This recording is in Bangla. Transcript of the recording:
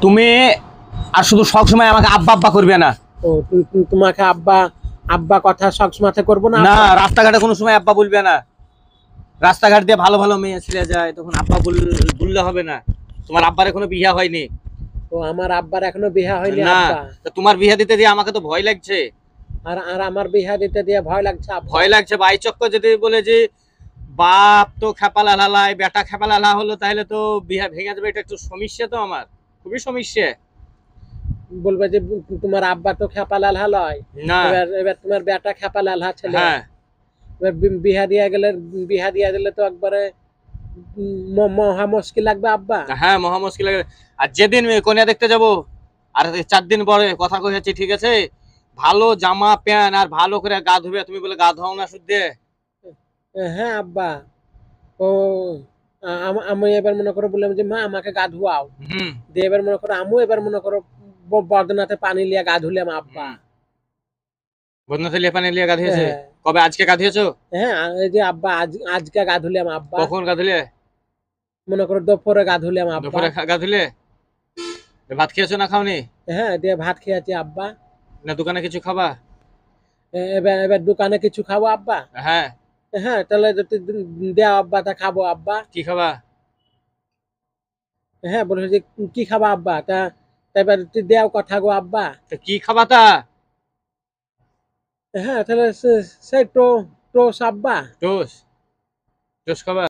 তুমি আর শুধু সব সময় আমাকে আব্বা আব্বা করবে না। ও তোমাকে আব্বা আব্বা কথা সবসময় করবো না? না, রাস্তাঘাটে কোনো সময় আব্বা বলবে না। রাস্তাঘাট দিয়ে ভালো ভালো মেয়ে ছেড়ে যায়, তখন আব্বা বললে হবে না। তোমার আব্বার এখনো বিয়ে হয়নি। ও আমার আব্বার এখনো বিয়ে হয়নি না, আব্বা। তা তোমার বিয়ে দিতে দিয়ে আমাকে তো ভয় লাগছে। আর আর আমার বিয়ে দিতে দিয়ে ভয় লাগছে আব্বা। ভয় লাগছে ভাই চক্কর যদি বলে যে বাপ তো খেপা লালাই বেটা খেপা লালা হলো, তাহলে তো বিয়ে ভেঙে যাবে। এটা একটু সমস্যা, তো আমার খুবই সমস্যা। বলবে যে তোমার আব্বা তো খেপালাল হালয়, না। এবার এবার তোমার বেটা খেপালাল হা ছেলে। হ্যাঁ, এবার বিহা দিয়া দিলে তো একবারে মহা মুশকিল লাগবে আব্বা। হ্যাঁ, মহা মুশকিল লাগে। আর যেদিন কন্যা দেখতে যাব, আর 4 দিন পরে কথা কইছি, ঠিক আছে? ভালো জামা প্যান্ট আর ভালো করে গা ধুবে। তুমি বলে গা ধোও না শুদ্ধে? হ্যাঁ আব্বা। ও আমি এবার মনে করো বললাম যে মা আমাকে গা ধুয়াও, হুম। দিয়ে এবার মনে করো আমু এবার মনে করো বদনাতে পানি লিয়া গা ধুলাম আব্বা। বদনাতে লেপানে লিয়ে গা ধুয়েছে? হ্যাঁ কবে? আজকে গা ধুয়েছো? হ্যাঁ, এই যে আব্বা আজকে গা ধুলাম আব্বা। কখন গা ধুলে? মনে করো দুপুরে গা ধুলাম আব্বা। দুপুরে গা ধুলে? ভাত খেয়েছো না খাওনি? হ্যাঁ, দিয়ে ভাত খেয়েছি আব্বা। না দোকানে কিছু খাবা? এবার এবার দোকানে কিছু খাবো আব্বা। হ্যাঁ। হ্যাঁ, তাহলে যদি দেও আব্বা তা খাবো আব্বা। কি খাবা? হ্যাঁ, বলে যে কি খাবা আব্বা, তা এবার দেও কথা গো আব্বা। তা কি খাবা তা? হ্যাঁ, তাহলে সেই টোস আব্বা। টোস? টোস খাবা?